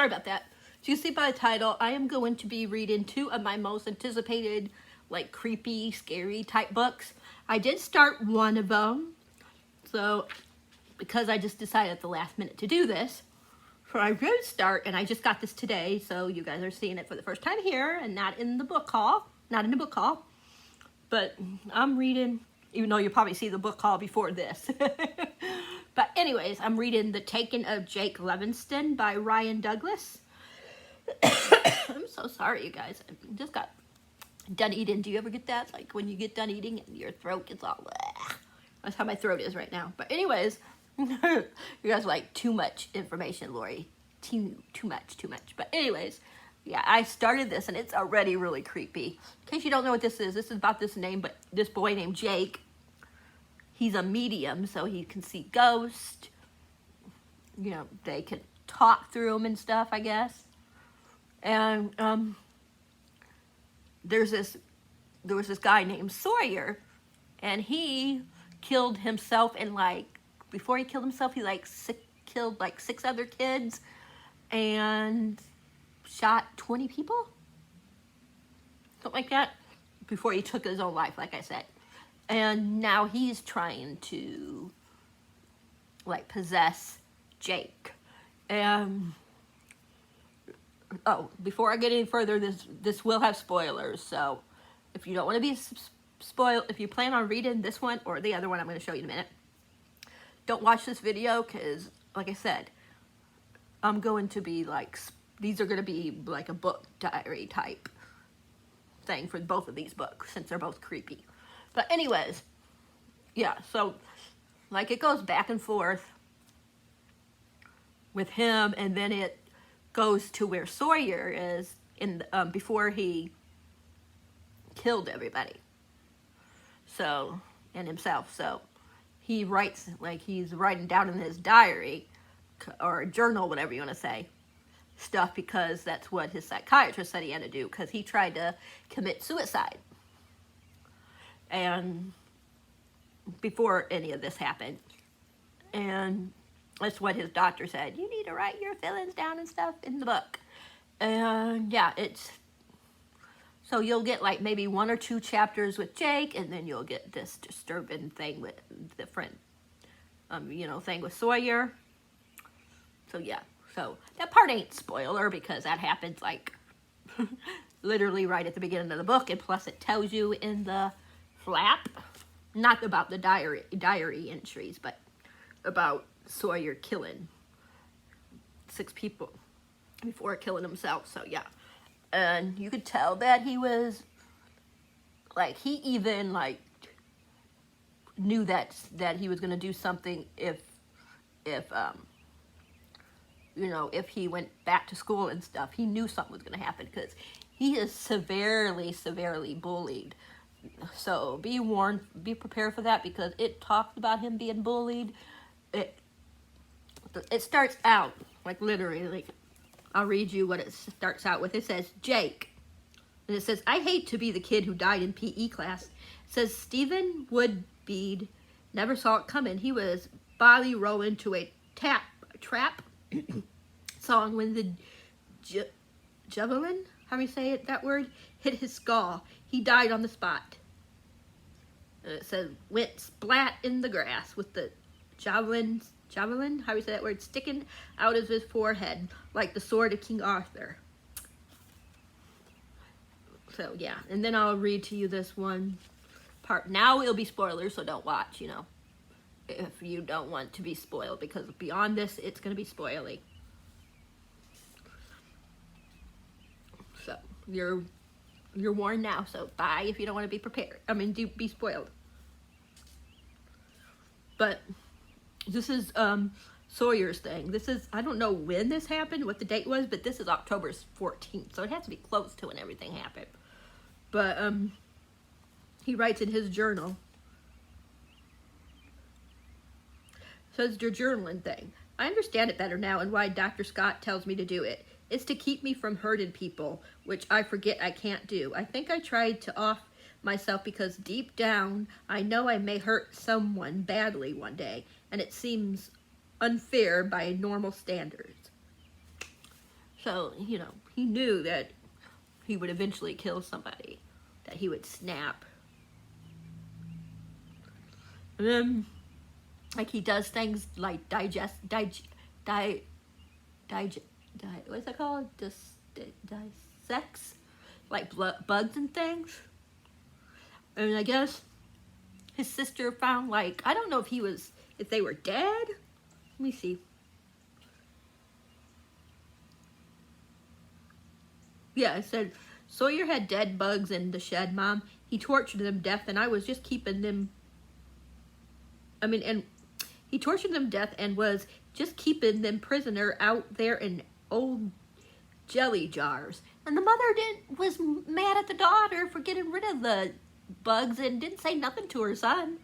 sorry about that. So you see by the title, I am going to be reading 2 of my most anticipated, like, creepy, scary type books. I did start one of them, so because I just decided at the last minute to do this, so I did start, and I just got this today, so you guys are seeing it for the first time here, and not in the book haul, but I'm reading, even though you'll probably see the book haul before this. But anyways, I'm reading The Taking of Jake Levinston by Ryan Douglas. I'm so sorry, you guys. I just got done eating. Do you ever get that? Like when you get done eating and your throat gets all... Bleh. That's how my throat is right now. But anyways, you guys are like, too much information, Lori. Too much. But anyways, yeah, I started this and it's already really creepy. In case you don't know what this is about this boy named Jake. He's a medium, so he can see ghosts. You know, they can talk through them and stuff, I guess. And there was this guy named Sawyer, and he killed himself, and like before he killed himself, he killed like 6 other kids and shot 20 people, something like that, before he took his own life, like I said. And now he's trying to like possess Jake. And oh, before I get any further, this will have spoilers, so if you don't want to be spoiled, if you plan on reading this one or the other one I'm going to show you in a minute, don't watch this video, because like I said, I'm going to be like, these are going to be like a book diary type thing for both of these books, since they're both creepy. But anyways, yeah, so like it goes back and forth with him, and then it goes to where Sawyer is in before he killed everybody, so, and himself. So he writes, like he's writing down in his diary or journal, whatever you want to say, stuff, because that's what his psychiatrist said he had to do, because he tried to commit suicide. And before any of this happened, and that's what his doctor said. You need to write your feelings down and stuff in the book. And yeah, so you'll get like maybe 1 or 2 chapters with Jake, and then you'll get this disturbing thing with different, thing with Sawyer. So yeah, so that part ain't spoiler, because that happens like literally right at the beginning of the book, and plus it tells you in the flap, not about the diary entries, but about Sawyer killing 6 people before killing himself. So yeah, and you could tell that he was like, he even like knew that he was going to do something if he went back to school and stuff. He knew something was going to happen, because he is severely bullied. So be warned, be prepared for that, because it talks about him being bullied. It starts out, like literally, like, I'll read you what it starts out with. It says, Jake. And it says, I hate to be the kid who died in PE class. It says, Stephen Woodbead never saw it coming. He was body rolling to a trap song when the javelin, how do you say it, that word, hit his skull. He died on the spot. And it says, went splat in the grass with the javelin, how do you say that word, sticking out of his forehead like the sword of King Arthur. So yeah, and then I'll read to you this one part. Now it'll be spoilers, so don't watch, if you don't want to be spoiled, because beyond this, it's going to be spoiling. So you're warned now, so bye if you don't want to be prepared. Be spoiled. But this is Sawyer's thing. This is, I don't know when this happened, what the date was, but this is October 14th, so it has to be close to when everything happened. But he writes in his journal, says your journaling thing. I understand it better now, and why Dr. Scott tells me to do it. It's to keep me from hurting people, which I forget I can't do. I think I tried to off myself because deep down, I know I may hurt someone badly one day, and it seems unfair by normal standards. So, you know, he knew that he would eventually kill somebody, that he would snap. And then, like, he does things like what's that called? Dissects, like bugs and things. And I guess his sister found, like, I don't know if they were dead. Let me see. Yeah, it said, Sawyer had dead bugs in the shed, Mom. He tortured them to death, and I was just keeping them. And he tortured them to death and was just keeping them prisoner out there in old jelly jars. And the mother was mad at the daughter for getting rid of the bugs and didn't say nothing to her son.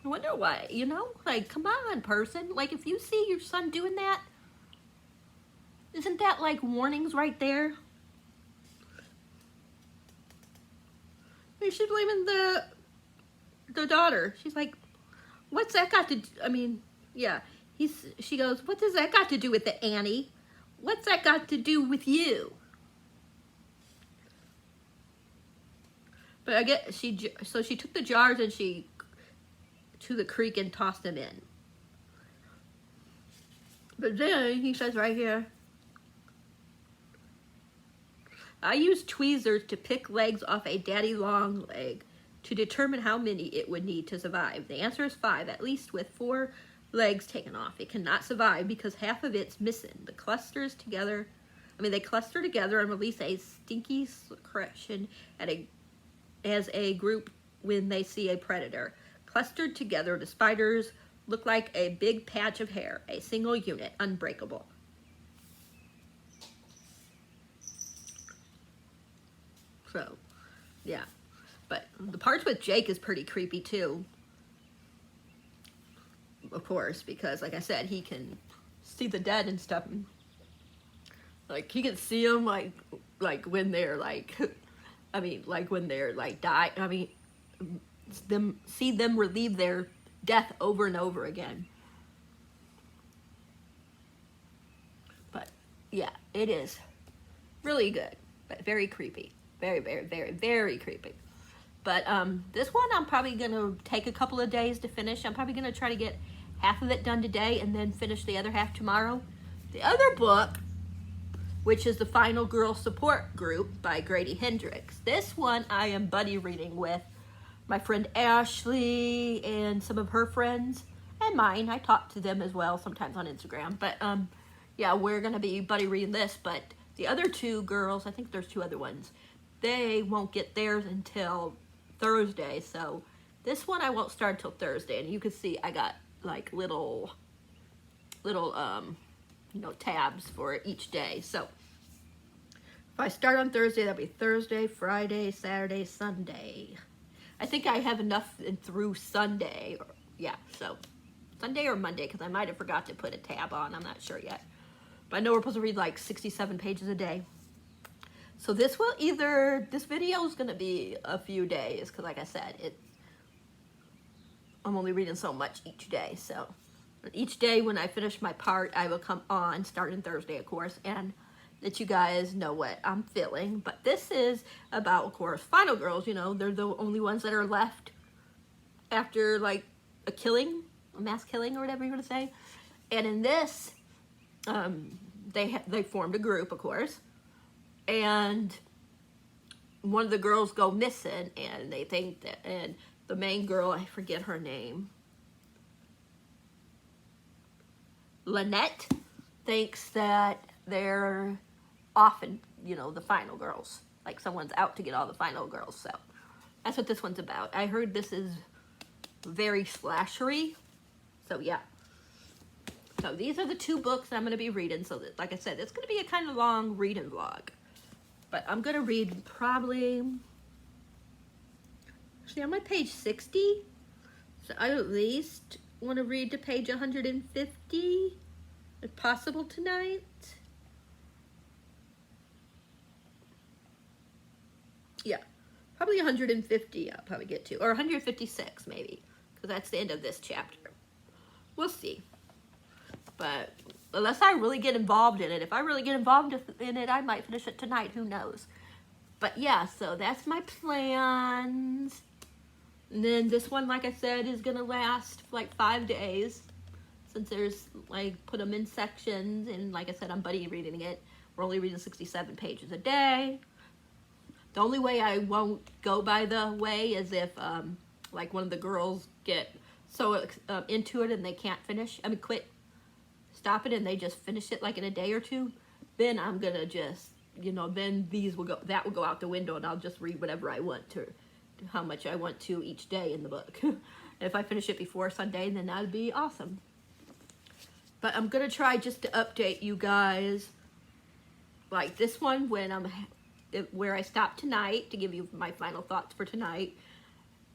I wonder why, you know? Like, come on, person. Like, if you see your son doing that, isn't that like warnings right there? She's blaming the daughter. She's like, what's that got to do? I mean, yeah. She goes, what does that got to do with it, Annie? What's that got to do with you? But I guess she took the jars and to the creek and tossed them in. But then he says right here, I used tweezers to pick legs off a daddy long leg to determine how many it would need to survive. The answer is 5, at least with 4 legs taken off. It cannot survive because half of it's missing. They cluster together and release a stinky secretion as a group when they see a predator. Clustered together, the spiders look like a big patch of hair, a single unit, unbreakable. So, yeah. But the parts with Jake is pretty creepy too. Of course, because like I said, he can see the dead and stuff. Like, he can see them like when they're like, like when they're like die. See them relieve their death over and over again. But yeah, it is really good, but very creepy. Very, very, very, very creepy. But this one I'm probably going to take a couple of days to finish. I'm probably going to try to get half of it done today and then finish the other half tomorrow. The other book, which is The Final Girl Support Group by Grady Hendrix. This one I am buddy reading with my friend Ashley and some of her friends and mine. I talk to them as well sometimes on Instagram. But yeah, we're going to be buddy reading this. But the other 2 girls, I think there's 2 other ones, they won't get theirs until Thursday. So this one I won't start until Thursday. And you can see I got like little tabs for each day. So if I start on Thursday, that'll be Thursday, Friday, Saturday, Sunday. I think I have enough through Sunday. So Sunday or Monday, because I might have forgot to put a tab on. I'm not sure yet. But I know we're supposed to read like 67 pages a day. So this video is going to be a few days, because like I said, I'm only reading so much each day. So each day when I finish my part, I will come on, starting Thursday, of course, and let you guys know what I'm feeling. But this is about, of course, Final Girls. You know, they're the only ones that are left after, like, a mass killing or whatever you want to say. And in this, they formed a group, of course. And one of the girls go missing, and they think that, and the main girl, I forget her name, Lynette, thinks that they're often, the final girls. Like someone's out to get all the final girls. So that's what this one's about. I heard this is very slashery. So yeah. So these are the 2 books I'm going to be reading. So that, like I said, it's going to be a kind of long reading vlog. But I'm going to read probably, see, I'm on page 60. So I at least want to read to page 150, if possible, tonight. Yeah, probably 150 I'll probably get to, or 156 maybe, because that's the end of this chapter. We'll see. But unless I really get involved in it. If I really get involved in it, I might finish it tonight. Who knows? But yeah, so that's my plans. And then this one, like I said, is gonna last for like 5 days. Since there's, like, put them in sections, and like I said, I'm buddy reading it. We're only reading 67 pages a day. The only way I won't go by the way is if, like, one of the girls get so into it and they can't finish. I mean, quit, stop it, and they just finish it like in a day or two. Then I'm gonna just, you know, then that will go out the window, and I'll just read whatever I want to, how much I want to each day in the book. If I finish it before Sunday, then that'd be awesome. But I'm gonna try just to update you guys, like this one where I stopped tonight, to give you my final thoughts for tonight,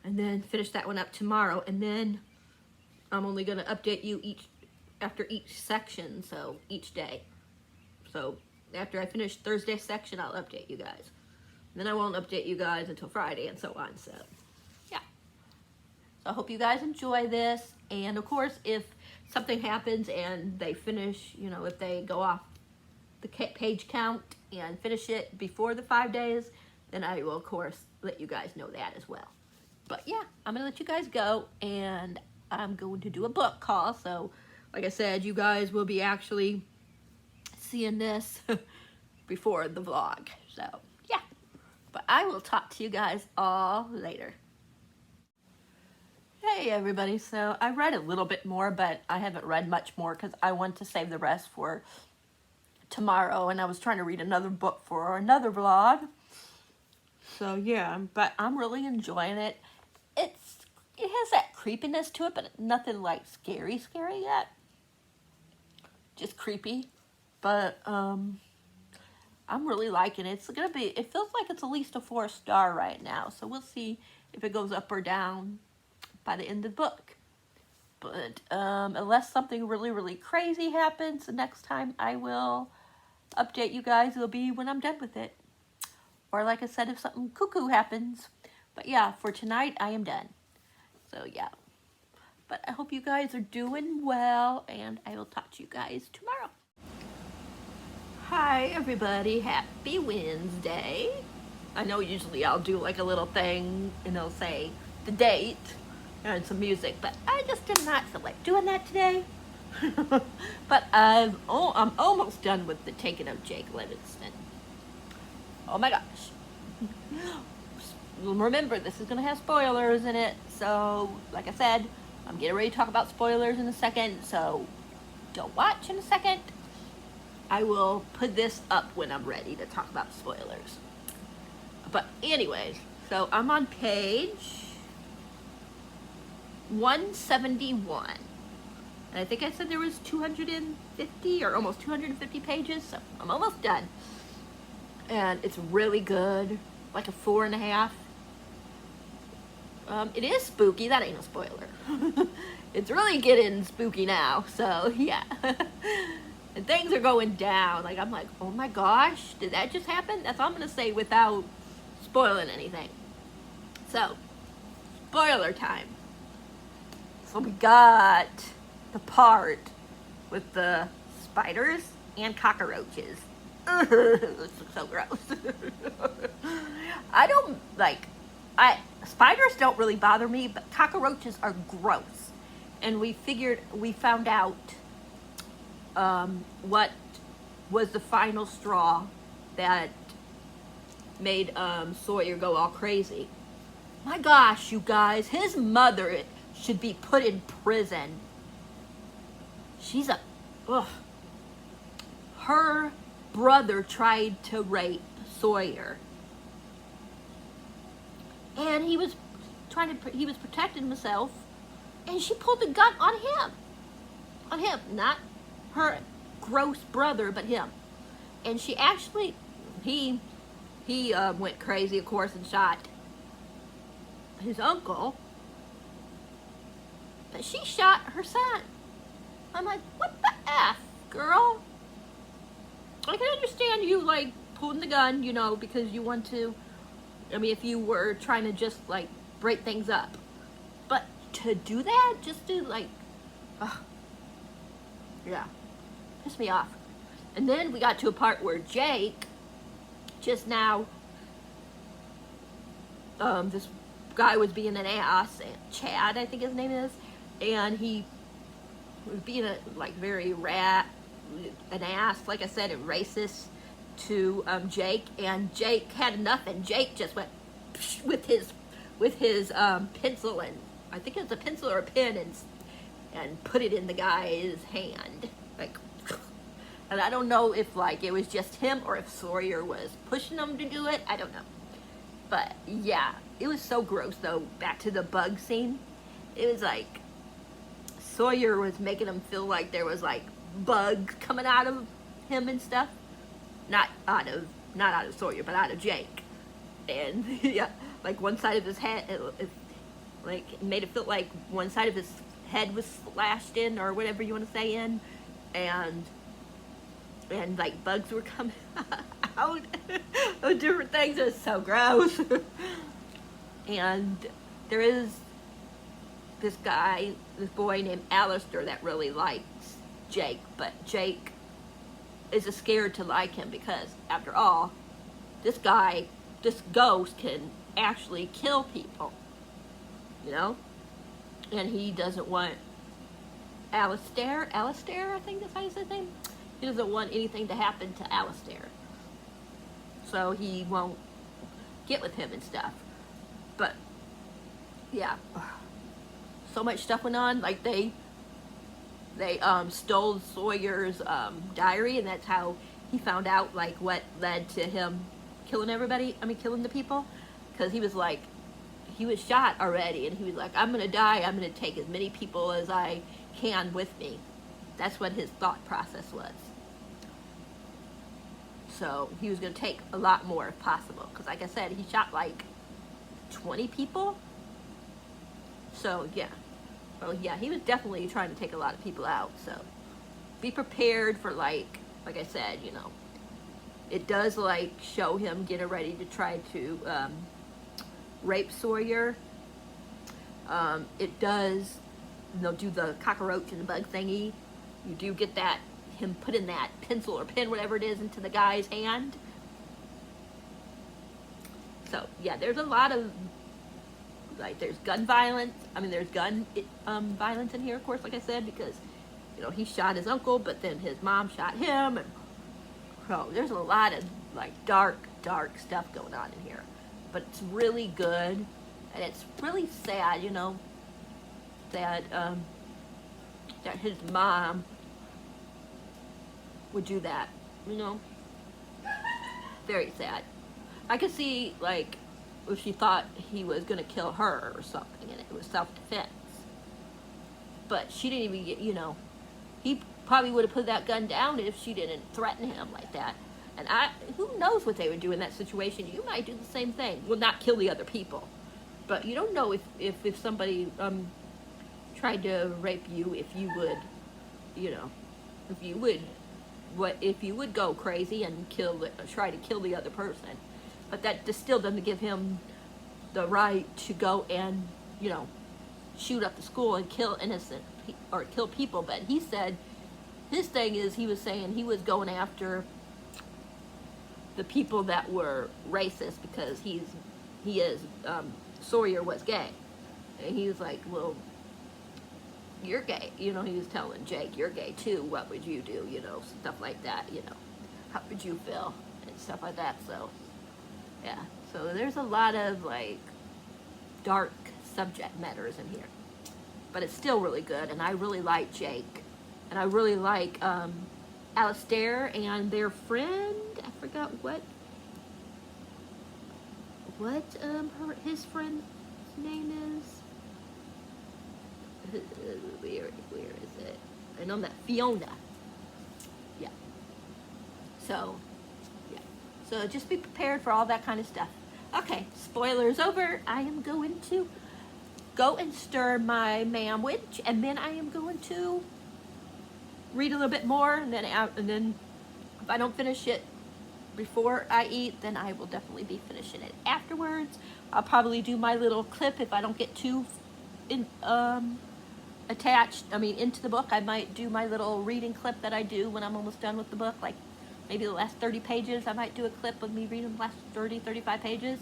and then finish that one up tomorrow. And then I'm only gonna update you after each section, so each day. So after I finish Thursday's section, I'll update you guys. And then I won't update you guys until Friday, and so on. So yeah. So I hope you guys enjoy this. And of course, if something happens and they finish, you know, if they go off the page count and finish it before the 5 days, then I will, of course, let you guys know that as well. But yeah, I'm going to let you guys go, and I'm going to do a book call. So, like I said, you guys will be actually seeing this before the vlog. So, yeah. But I will talk to you guys all later. Hey everybody, so I read a little bit more, but I haven't read much more because I want to save the rest for tomorrow, and I was trying to read another book for another vlog. So yeah, but I'm really enjoying it. It has that creepiness to it, but nothing like scary yet. Just creepy. But I'm really liking it. It feels like it's at least a 4-star right now, so we'll see if it goes up or down by the end of the book. But unless something really crazy happens, the next time I will update you guys, it'll be when I'm done with it. Or like I said, if something cuckoo happens. But yeah, for tonight, I am done. So yeah. But I hope you guys are doing well, and I will talk to you guys tomorrow. Hi everybody, happy Wednesday. I know usually I'll do like a little thing, and it'll say the date and some music, but I just did not feel like doing that today. But I'm almost done with the Taking of Jake Livingston. Oh my gosh. Remember, this is going to have spoilers in it, so like I said, I'm getting ready to talk about spoilers in a second, so don't watch in a second. I will put this up when I'm ready to talk about spoilers. But anyways, so I'm on page 171. And I think I said there was 250 or almost 250 pages, so I'm almost done. And it's really good, like a 4.5. It is spooky, that ain't a spoiler. It's really getting spooky now, so yeah. And things are going down, like I'm like, oh my gosh, did that just happen? That's all I'm gonna say without spoiling anything. So, spoiler time. So we got the part with the spiders and cockroaches. This looks so gross. Spiders don't really bother me, but cockroaches are gross. And we found out what was the final straw that made Sawyer go all crazy. My gosh, you guys, his mother should be put in prison. Her brother tried to rape Sawyer. And he was protecting himself, and she pulled the gun on him. On him, not her gross brother, but him. And she actually, he went crazy, of course, and shot his uncle. But she shot her son. I'm like, what the F, girl? I can understand you, like, pulling the gun, you know, because you want to, I mean, if you were trying to just, like, break things up. But to do that, just to, like, yeah. pissed me off. And then we got to a part where Jake, just now, this guy was being an ass, Chad, I think his name is, and he was being a, like, very an ass, like I said, and racist to Jake, and Jake had enough, and Jake just went with his pencil, and I think it was a pencil or a pen, and put it in the guy's hand, like. And I don't know if, like, it was just him or if Sawyer was pushing him to do it. I don't know. But yeah, it was so gross though. Back to the bug scene. It was like Sawyer was making him feel like there was like bugs coming out of him and stuff. Not out of Sawyer, but out of Jake. And yeah, like one side of his head, it made it feel like one side of his head was slashed in, or whatever you want to say, in, and like bugs were coming out of different things. It was so gross. And there is this boy named Alistair that really likes Jake, but Jake is scared to like him because, after all, this ghost can actually kill people, you know? And he doesn't want Alistair, I think that's how you say his name? He doesn't want anything to happen to Alistair. So he won't get with him and stuff. But, yeah. So much stuff went on. Like, they stole Sawyer's diary, and that's how he found out, like, what led to him killing the people. Because he was like, he was shot already, and he was like, I'm going to die. I'm going to take as many people as I can with me. That's what his thought process was. So he was going to take a lot more if possible. Because like I said, he shot like 20 people. So yeah. Well, yeah, he was definitely trying to take a lot of people out. So be prepared for, like I said, you know. It does, like, show him getting ready to try to rape Sawyer. It does, do the cockroach and the bug thingy. You do get that, him putting that pencil or pen, whatever it is, into the guy's hand. So, yeah, there's a lot of, like, there's gun violence. I mean, there's gun violence in here, of course, like I said, because, you know, he shot his uncle, but then his mom shot him. And so there's a lot of, like, dark stuff going on in here. But it's really good. And it's really sad, you know, that his mom would do that, you know. Very sad. I could see, like, if she thought he was going to kill her or something, and it was self-defense. But she didn't even get, you know, he probably would have put that gun down if she didn't threaten him like that. And who knows what they would do in that situation. You might do the same thing. Well, not kill the other people. But you don't know if somebody tried to rape you, if you would, you know, if you would go crazy and try to kill the other person. But that just still doesn't give him the right to go and, you know, shoot up the school and kill kill people. But he said, his thing is, he was saying he was going after the people that were racist because Sawyer was gay. And he was like, well, you're gay. You know, he was telling Jake, you're gay too. What would you do? You know, stuff like that, you know. How would you feel? And stuff like that. So, yeah. So there's a lot of, like, dark subject matters in here. But it's still really good. And I really like Jake. And I really like Alistair and their friend. I forgot what his friend's name is. Where is it? I know that Fiona. Yeah. So, yeah. So just be prepared for all that kind of stuff. Okay, spoilers over. I am going to go and stir my manwich, and then I am going to read a little bit more, and then if I don't finish it before I eat, then I will definitely be finishing it afterwards. I'll probably do my little clip if I don't get too attached, into the book. I might do my little reading clip that I do when I'm almost done with the book, like maybe the last 30 pages. I might do a clip of me reading the last 30, 35 pages.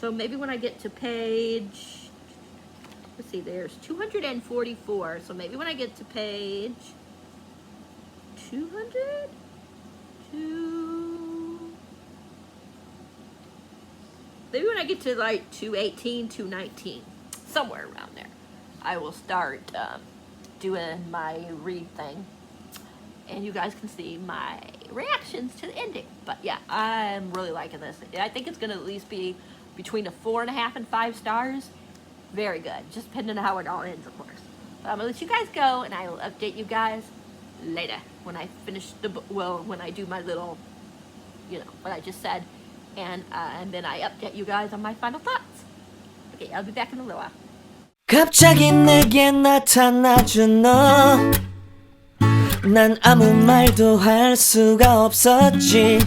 So maybe when I get to page, let's see, there's 244. So maybe when I get to page 200, maybe when I get to like 218, 219, somewhere around there, I will start doing my read thing, and you guys can see my reactions to the ending. But yeah, I'm really liking this. I think it's gonna at least be between a 4.5 and 5 stars. Very good, just depending on how it all ends, of course. But I'm gonna let you guys go, and I will update you guys later when I finish the book. Well, when I do my little, what I just said, and then I update you guys on my final thoughts. Okay, I'll be back in a little while. 갑자기 내게 나타나준 너, 난 아무 말도 할 수가 없었지.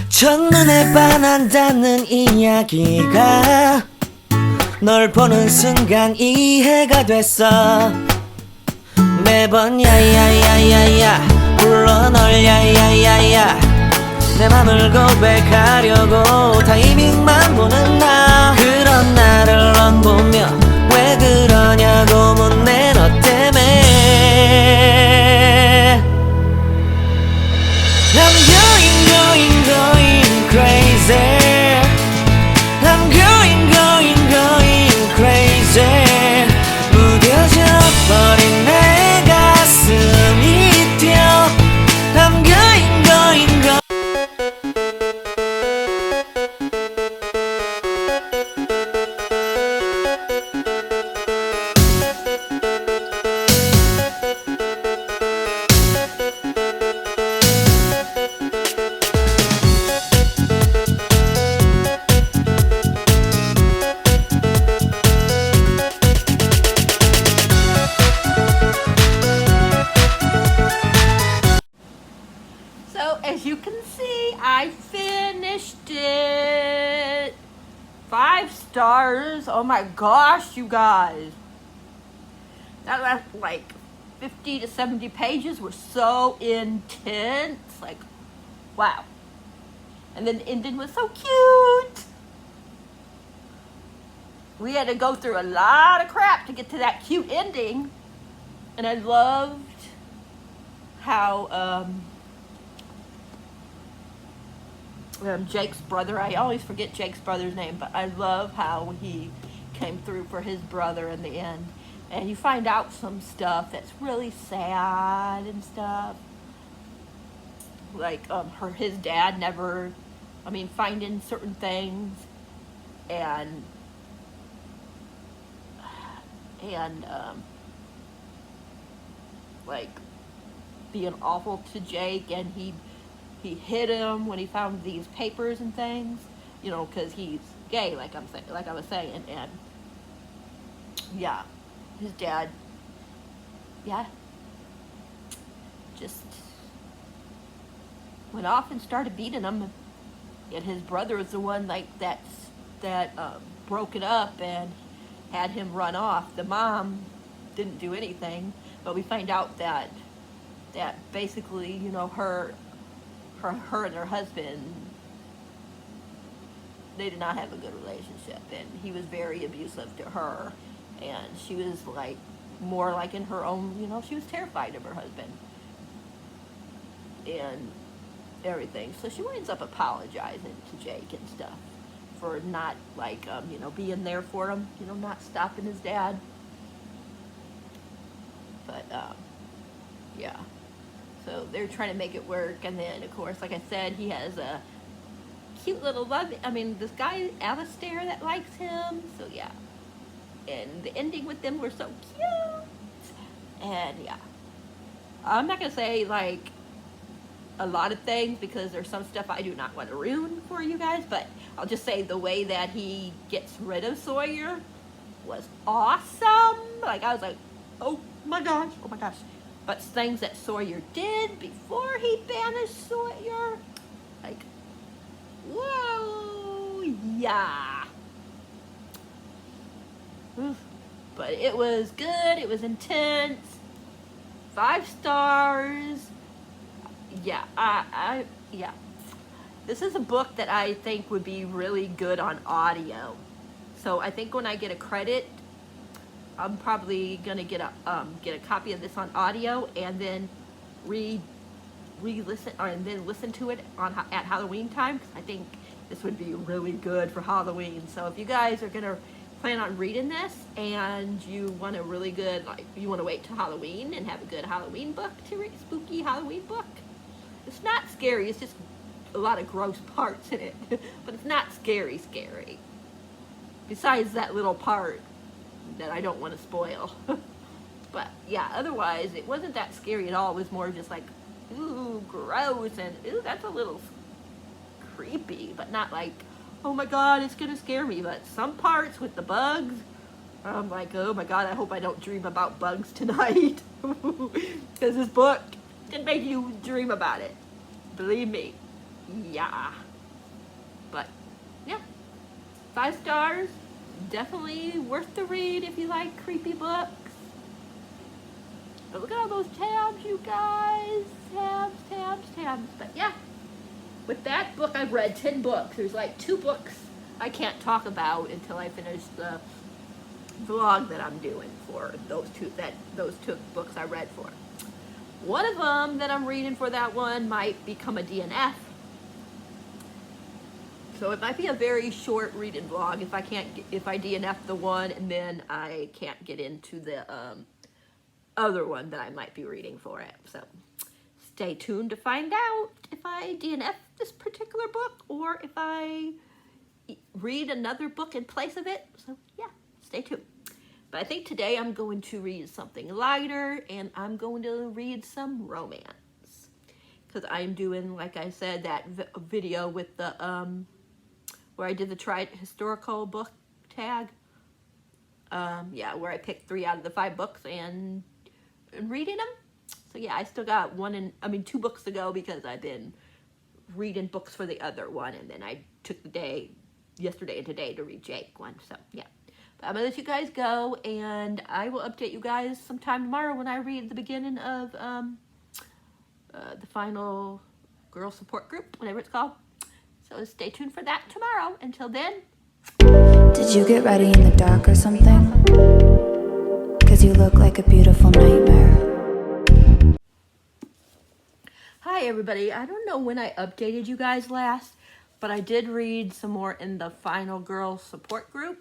첫눈에 반한다는 이야기가 널 보는 순간 이해가 됐어. 매번 야야야야야 불러 널 야야야야, 내 맘을 고백하려고 타이밍만 보는 나. 그런 나를 넌 보며 왜 그러냐고 묻네, 너 때문에. I'm going crazy. I'm going crazy. 무뎌져 버린 내 가슴이 뛰어. I'm going. So as you can see, I finished it. 5 stars. Oh my gosh, you guys. That last like 50 to 70 pages were so intense. Like, wow. And then the ending was so cute. We had to go through a lot of crap to get to that cute ending. And I loved how Jake's brother, I always forget Jake's brother's name, but I love how he came through for his brother in the end. And you find out some stuff that's really sad and stuff. Like his dad never, finding certain things and like being awful to Jake, and he hit him when he found these papers and things, because he's gay, like I was saying, and yeah, his dad, yeah, just went off and started beating him, and his brother was the one that broke it up and had him run off. The mom didn't do anything, but we find out that basically, her and her husband, they did not have a good relationship, and he was very abusive to her, and she was like more like in her own, she was terrified of her husband and everything. So she winds up apologizing to Jake and stuff for not being there for him, not stopping his dad. But yeah. So they're trying to make it work, and then, of course, like I said, he has a cute little this guy, Alistair, that likes him, so yeah. And the ending with them were so cute, and yeah. I'm not going to say, a lot of things, because there's some stuff I do not want to ruin for you guys, but I'll just say the way that he gets rid of Sawyer was awesome. I was like, oh my gosh. But things that Sawyer did before he banished Sawyer, whoa, yeah. Oof. But it was good. It was intense. 5 stars. Yeah, yeah. This is a book that I think would be really good on audio. So I think when I get a credit, I'm probably gonna get a copy of this on audio and then re-listen and then listen to it at Halloween time, because I think this would be really good for Halloween. So if you guys are gonna plan on reading this and you want a really good, like, you want to wait till Halloween and have a good Halloween book to read, spooky Halloween book. It's not scary. It's just a lot of gross parts in it, but it's not scary. Besides that little part that I don't want to spoil. But yeah, otherwise it wasn't that scary at all. It was more just like, ooh, gross, and ooh, that's a little creepy, but not like, oh my god, it's gonna scare me. But some parts with the bugs, I'm like, oh my god, I hope I don't dream about bugs tonight. Because this book can make you dream about it. Believe me. Yeah. But yeah, 5 stars. Definitely worth the read if you like creepy books. But look at all those tabs, you guys. Tabs. But yeah, with that book, I've read 10 books. There's like 2 books I can't talk about until I finish the vlog that I'm doing for those two books I read for. One of them that I'm reading for that one might become a DNF. So it might be a very short reading vlog if I DNF the one and then I can't get into the other one that I might be reading for it. So stay tuned to find out if I DNF this particular book or if I read another book in place of it. So yeah, stay tuned. But I think today I'm going to read something lighter and I'm going to read some romance. Because I'm doing, like I said, that video with the, where I did the tried historical book tag. Yeah, where I picked 3 out of the 5 books and reading them. So yeah, I still got 2 books to go because I've been reading books for the other one. And then I took the day, yesterday and today, to read Jake one. So yeah. But I'm going to let you guys go and I will update you guys sometime tomorrow when I read the beginning of the final girl support group, whatever it's called. So stay tuned for that tomorrow. Until then. Did you get ready in the dark or something? 'Cause you look like a beautiful nightmare. Hi everybody. I don't know when I updated you guys last, but I did read some more in the final girl support group.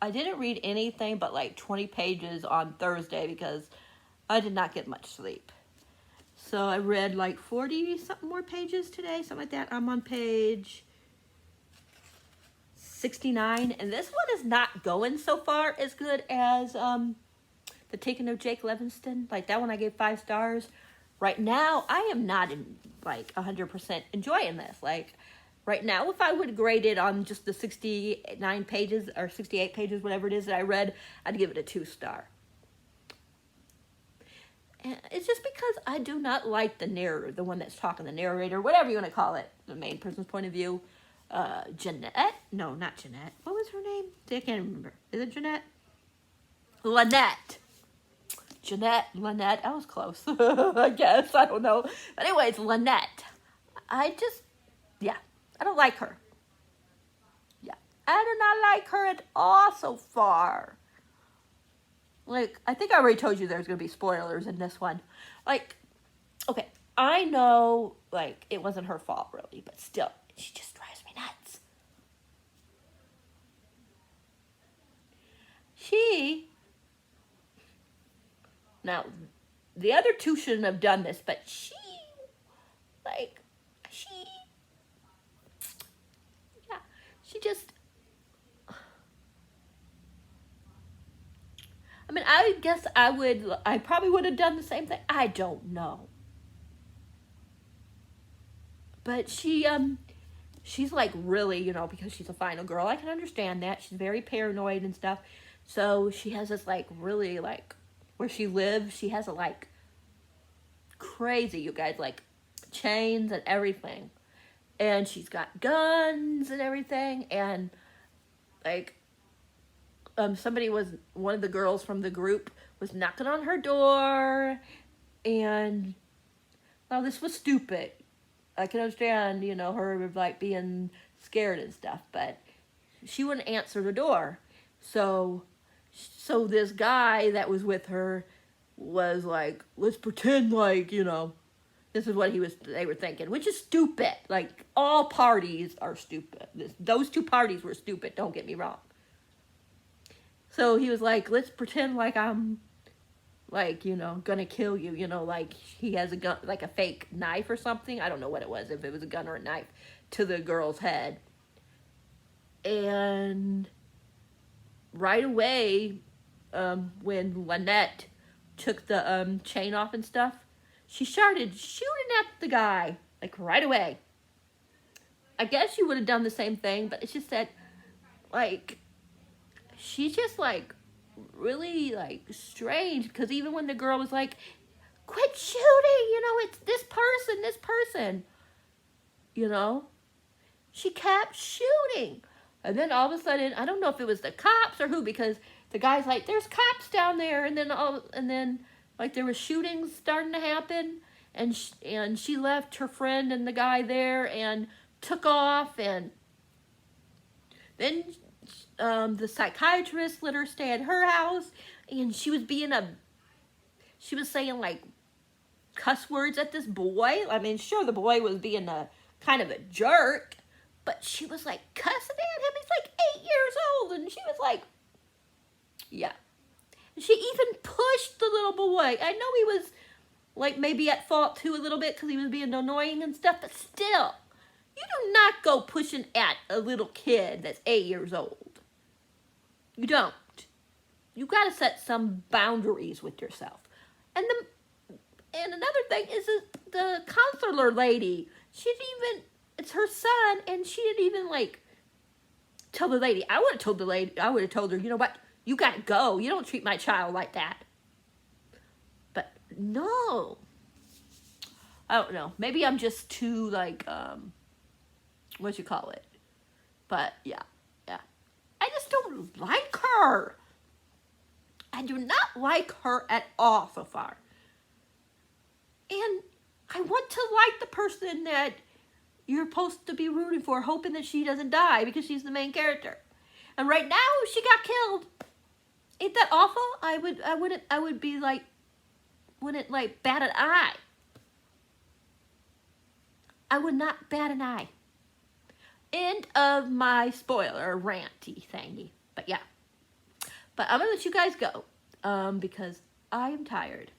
I didn't read anything but like 20 pages on Thursday because I did not get much sleep. So I read like 40 something more pages today, something like that. I'm on page 69, and this one is not going so far as good as The Taking of Jake Levingston. Like that one I gave 5 stars. Right now, I am not in like 100% enjoying this. Like right now, if I would grade it on just the 69 pages or 68 pages, whatever it is that I read, I'd give it a 2 star. And it's just because I do not like the narrator, the one that's talking, the narrator, whatever you want to call it, the main person's point of view. Jeanette? No, not Jeanette. What was her name? I can't remember. Is it Jeanette? Lynette. Jeanette, Lynette. I was close, I guess. I don't know. But anyways, Lynette. I don't like her. Yeah. I do not like her at all so far. Like, I think I already told you there's going to be spoilers in this one. Like, okay, I know, like, it wasn't her fault, really. But still, she just drives me nuts. Now, the other 2 shouldn't have done this, but she just, I mean, I guess I probably would have done the same thing. I don't know. But she's like really, because she's a final girl, I can understand that. She's very paranoid and stuff. So she has this like really like, where she lives, she has a like crazy, you guys, like chains and everything. And she's got guns and everything. And like, one of the girls from the group was knocking on her door, and now this was stupid. I can understand, her like being scared and stuff, but she wouldn't answer the door. So this guy that was with her was like, let's pretend like, this is what they were thinking, which is stupid. Like, all parties are stupid. Those two parties were stupid, don't get me wrong. So he was like, let's pretend like I'm, like, gonna kill you, like he has a gun, like a fake knife or something. I don't know what it was, if it was a gun or a knife, to the girl's head. And right away, when Lynette took the chain off and stuff, she started shooting at the guy, like, right away. I guess you would have done the same thing, but it's just that, like, she's just, like, really, like, strange, because even when the girl was like, quit shooting, it's this person, she kept shooting. And then all of a sudden, I don't know if it was the cops or who, because the guy's like, there's cops down there, and then like, there was shootings starting to happen, and she left her friend and the guy there and took off, and then the psychiatrist let her stay at her house, and she was saying, like, cuss words at this boy. I mean, sure, the boy was being a kind of a jerk, but she was, like, cussing at him. He's like 8 years old, and she was like, yeah. She even pushed the little boy. I know he was, like, maybe at fault too a little bit because he was being annoying and stuff, but still, you do not go pushing at a little kid that's 8 years old. You don't. You got to set some boundaries with yourself. And another thing is the counselor lady. It's her son, and she didn't even, like, tell the lady. I would have told her, you know what? You got to go. You don't treat my child like that. But no. I don't know. Maybe I'm just too, like, what you call it? But, yeah. I just don't like her. I do not like her at all so far. And I want to like the person that you're supposed to be rooting for, hoping that she doesn't die because she's the main character. And right now, she got killed. Ain't that awful? I would be like, wouldn't, like, bat an eye. I would not bat an eye. End of my spoiler ranty thingy. But yeah. But I'm going to let you guys go. Because I am tired.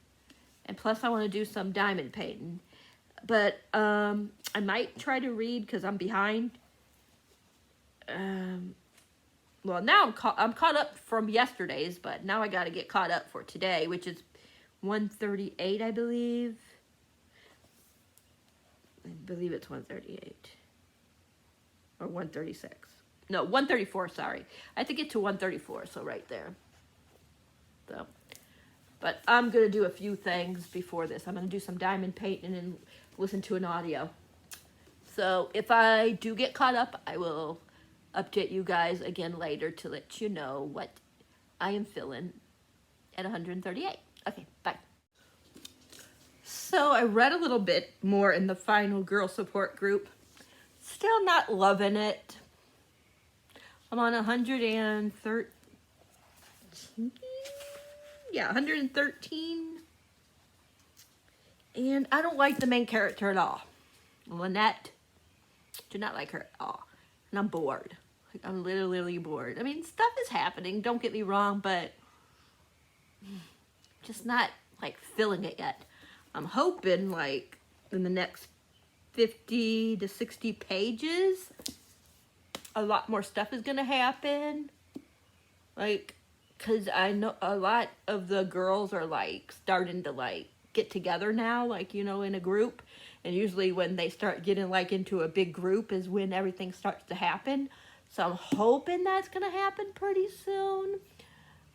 And plus I want to do some diamond painting. But I might try to read because I'm behind. Well, now I'm caught up from yesterday's, but now I got to get caught up for today, which is 138, I believe. I believe it's 138. Or 136. No, 134, sorry. I have to get to 134, so right there. So, but I'm going to do a few things before this. I'm going to do some diamond painting and listen to an audio. So if I do get caught up, I will update you guys again later to let you know what I am feeling at 138. Okay, bye. So I read a little bit more in the final girl support group. Still not loving it. I'm on 113. Yeah, 113. And I don't like the main character at all. Lynette. Do not like her at all. And I'm bored. Like, I'm literally bored. I mean, stuff is happening, don't get me wrong, but just not, like, feeling it yet. I'm hoping, like, in the next 50 to 60 pages, a lot more stuff is going to happen. Like, because I know a lot of the girls are, like, starting to, like, get together now, like, in a group. And usually when they start getting, like, into a big group is when everything starts to happen. So I'm hoping that's going to happen pretty soon.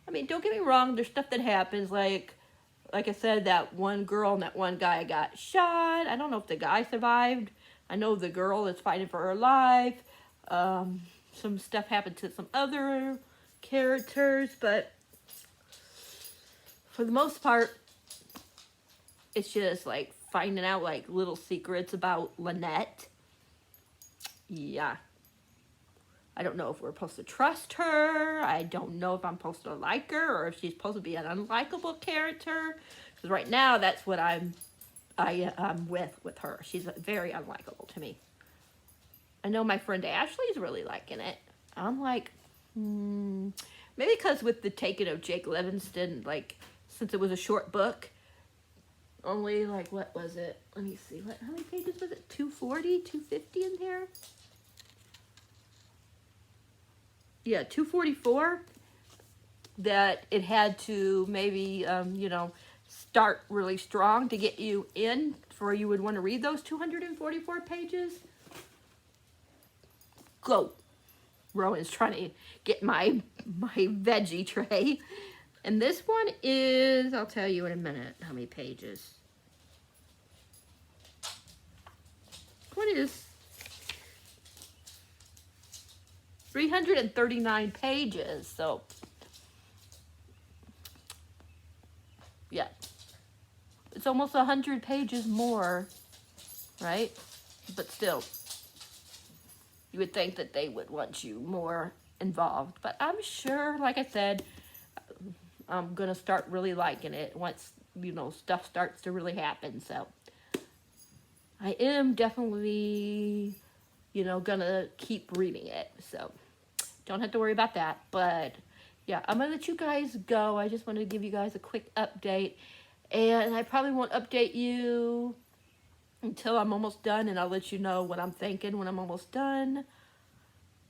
I mean, don't get me wrong, there's stuff that happens, like I said, that one girl and that one guy got shot. I don't know if the guy survived. I know the girl is fighting for her life. Some stuff happened to some other characters, but for the most part, it's just like finding out like little secrets about Lynette. Yeah. I don't know if we're supposed to trust her. I don't know if I'm supposed to like her or if she's supposed to be an unlikable character. Because right now, that's what I'm with her. She's very unlikable to me. I know my friend Ashley's really liking it. I'm like, maybe because with the taking of Jake Livingston, like, since it was a short book, only like, what was it? Let me see. How many pages was it? 240, 250 in here? Yeah, 244. That it had to maybe, start really strong to get you in, for you would want to read those 244 pages. Go. Rowan's trying to get my veggie tray. And this one is, I'll tell you in a minute how many pages. What is 339 pages, so yeah, it's almost 100 pages more, right? But still, you would think that they would want you more involved, but I'm sure, like I said, I'm gonna start really liking it once, stuff starts to really happen. So I am definitely, gonna keep reading it, so don't have to worry about that. But yeah, I'm gonna let you guys go. I just wanted to give you guys a quick update, and I probably won't update you until I'm almost done, and I'll let you know what I'm thinking when I'm almost done,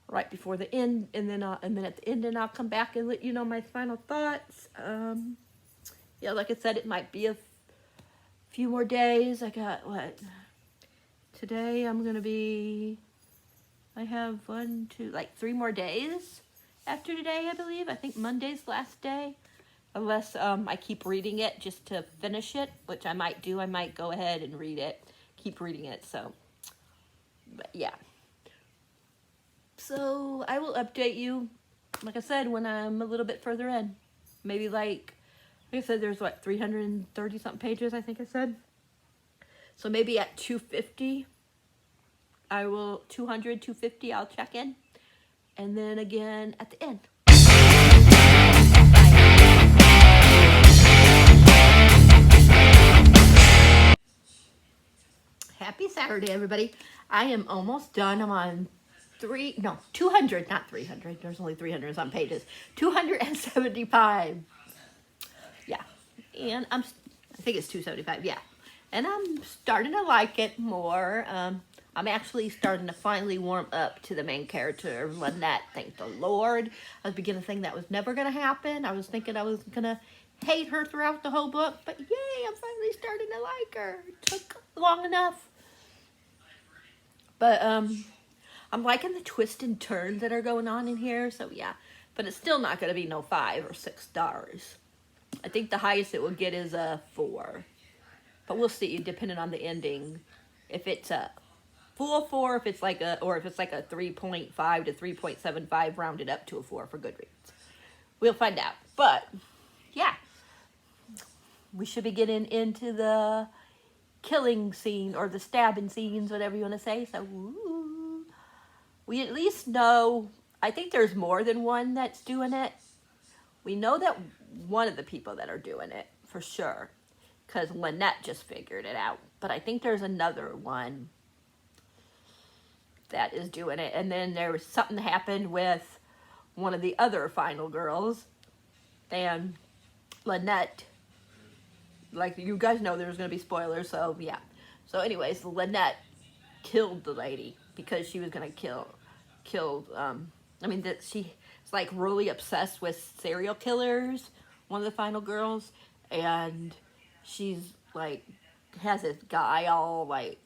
right before the end, and then at the end, and I'll come back and let you know my final thoughts. Yeah, like I said, it might be a few more days. I got what? Today I'm gonna be, I have 3 more days after today, I believe. I think Monday's last day. Unless I keep reading it just to finish it, which I might do. I might go ahead and read it. Keep reading it, so. But yeah. So I will update you, like I said, when I'm a little bit further in. Maybe like I said, there's 330 something pages, I think I said. So maybe at 250, 250, I'll check in. And then again at the end. Happy Saturday, everybody. I am almost done. I'm on 200, not 300. There's only 300 some pages. 275. Yeah. And I think it's 275, yeah. And I'm starting to like it more. I'm actually starting to finally warm up to the main character, Lynette, thank the Lord. I was beginning to think that was never going to happen. I was thinking I was going to hate her throughout the whole book, but yay, I'm finally starting to like her. It took long enough. But I'm liking the twists and turns that are going on in here, so yeah. But it's still not going to be no 5 or 6 stars. I think the highest it will get is a 4. But we'll see, depending on the ending. If it's a full 4, if it's like a 3.5 to 3.75 rounded up to a 4 for Goodreads. We'll find out. But yeah, we should be getting into the killing scene or the stabbing scenes, whatever you want to say. So we at least know, I think there's more than one that's doing it. We know that one of the people that are doing it for sure, because Lynette just figured it out. But I think there's another one that is doing it. And then there was something that happened with one of the other final girls. And Lynette, like you guys know there's going to be spoilers, so yeah. So anyways, Lynette killed the lady because she was going to she's like really obsessed with serial killers, one of the final girls. And she's like, has this guy all like,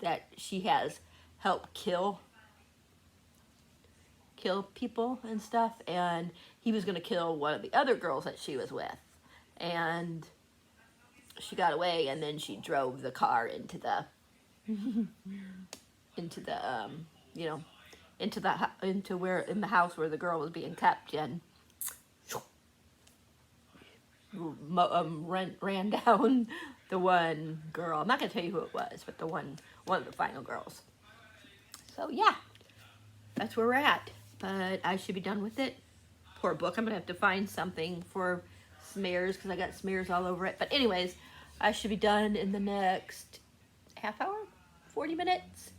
that she has helped kill people and stuff, and he was gonna kill one of the other girls that she was with, and she got away, and then she drove the car into the into in the house where the girl was being kept, and ran down the one girl. I'm not gonna tell you who it was, but one of the final girls. So yeah, that's where we're at. But I should be done with it. Poor book. I'm gonna have to find something for smears because I got smears all over it. But anyways, I should be done in the next half hour, 40 minutes.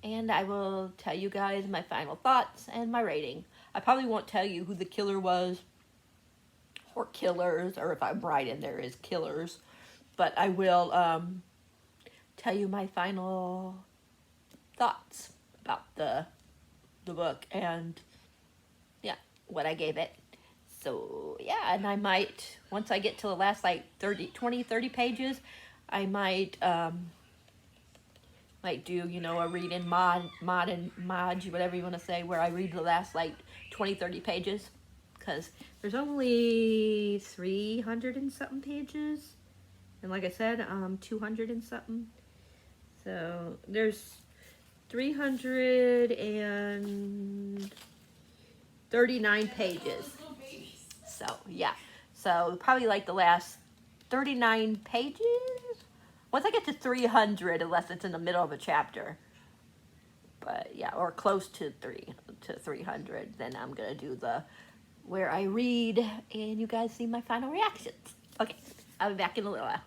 And I will tell you guys my final thoughts and my rating. I probably won't tell you who the killer was, or killers, or if I'm right and there is killers. But I will tell you my final thoughts about the book and, yeah, what I gave it. So, yeah, and I might, once I get to the last, like, 30 pages, I might do, you know, a read in mod, whatever you want to say, where I read the last, like, 30 pages, because there's only 300 and something pages, and like I said, 200 and something, so there's 339 pages, so, yeah, so probably, like, the last 39 pages. Once I get to 300, unless it's in the middle of a chapter, but yeah, or close to 300, then I'm gonna do where I read and you guys see my final reactions. Okay, I'll be back in a little while.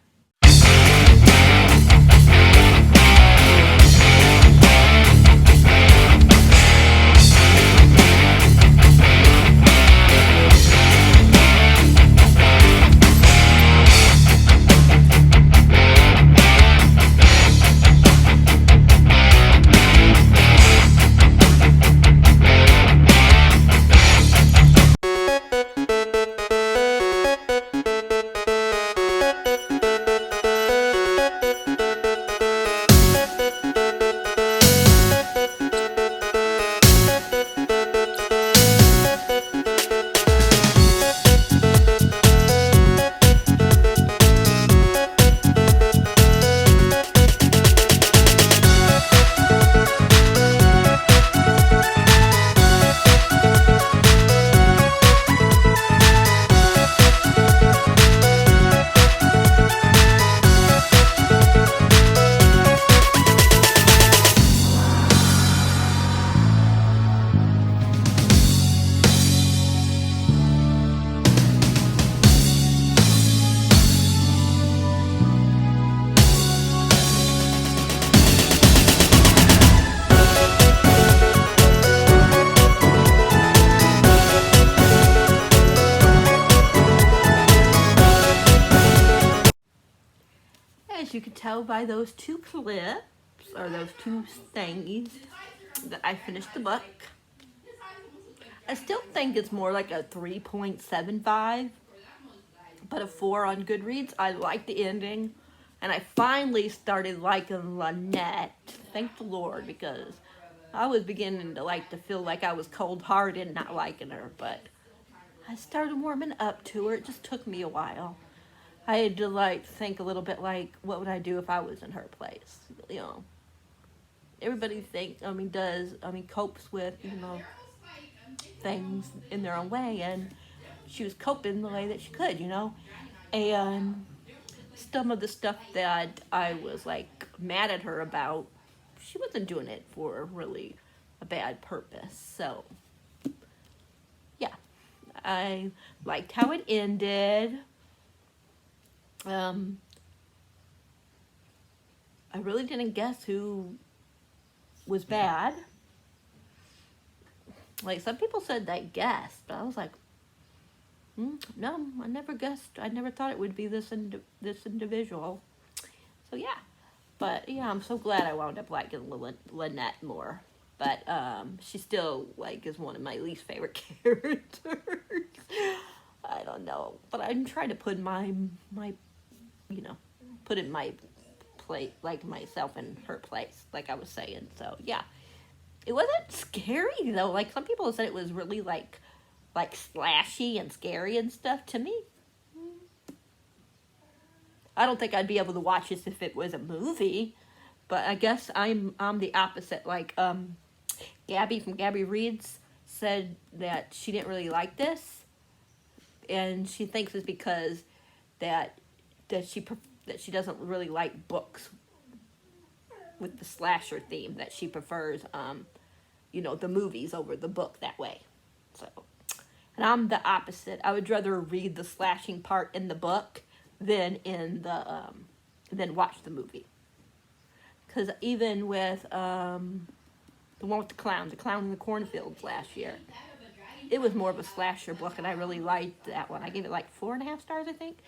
As you can tell by those two clips, or those two thingies, that I finished the book. I still think it's more like a 3.75, but a 4 on Goodreads. I like the ending, and I finally started liking Lynette. Thank the Lord, because I was beginning to feel like I was cold-hearted not liking her, but I started warming up to her. It just took me a while. I had to think a little bit what would I do if I was in her place? You know, everybody copes with, things in their own way, and she was coping the way that she could, and some of the stuff that I was mad at her about, she wasn't doing it for really a bad purpose. So yeah, I liked how it ended. I really didn't guess who was bad. Some people said they guessed, but I was like, no, I never guessed. I never thought it would be this individual. So yeah, but yeah, I'm so glad I wound up liking Lynette more. But she still is one of my least favorite characters. I don't know, but I'm trying to put put in my place, myself in her place, like I was saying. So yeah, it wasn't scary though. Some people said it was really like slashy and scary and stuff. To me, I don't think I'd be able to watch this if it was a movie. But I guess I'm the opposite. Gabby from Gabby Reads said that she didn't really like this, and she thinks it's because that she doesn't really like books with the slasher theme, that she prefers the movies over the book that way. So, and I'm the opposite. I would rather read the slashing part in the book than than watch the movie. Because even with the one with the clown in the cornfields last year, it was more of a slasher book, and I really liked that one. I gave it like 4.5 stars, I think.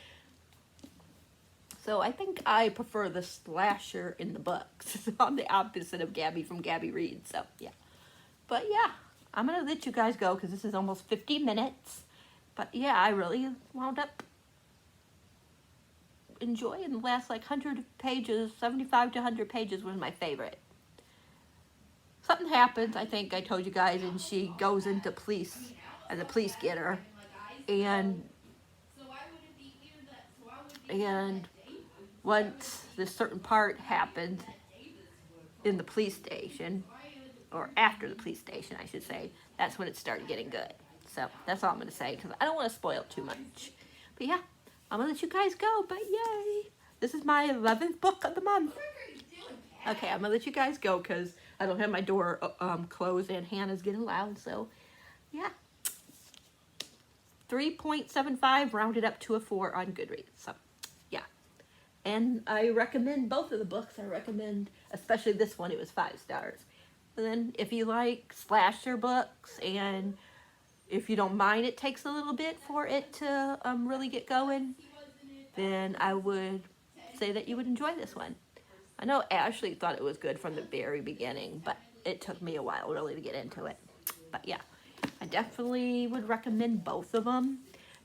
So I think I prefer the slasher in the books. So I'm the opposite of Gabby from Gabby Reads. So yeah, but yeah, I'm gonna let you guys go because this is almost 50 minutes. But yeah, I really wound up enjoying the last like 100 pages. 75 to 100 pages was my favorite. Something happens, I think I told you guys, and she goes into police, and the police get her, and once this certain part happens in the police station, or after the police station, I should say, that's when it started getting good. So that's all I'm going to say, because I don't want to spoil too much. But yeah, I'm going to let you guys go, but yay! This is my 11th book of the month. Okay, I'm going to let you guys go, because I don't have my door closed, and Hannah's getting loud, so yeah. 3.75 rounded up to a 4 on Goodreads, so yeah. And I recommend both of the books. I recommend, especially this one, it was 5 stars. And then if you like slasher books, and if you don't mind it takes a little bit for it to really get going, then I would say that you would enjoy this one. I know Ashley thought it was good from the very beginning, but it took me a while really to get into it. But yeah, I definitely would recommend both of them.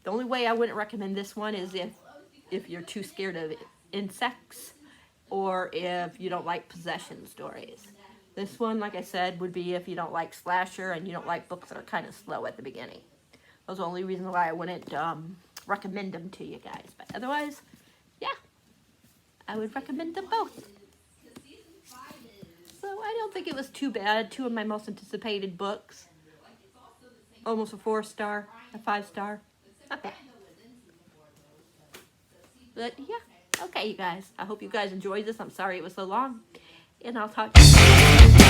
The only way I wouldn't recommend this one is if you're too scared of insects, or if you don't like possession stories. This one, like I said, would be if you don't like slasher and you don't like books that are kind of slow at the beginning. Those are the only reasons why I wouldn't recommend them to you guys. But otherwise, yeah, I would recommend them both. So I don't think it was too bad. 2 of my most anticipated books. Almost a 4 star, a 5 star. Not bad. But yeah, okay, you guys. I hope you guys enjoyed this. I'm sorry it was so long. And I'll talk to you.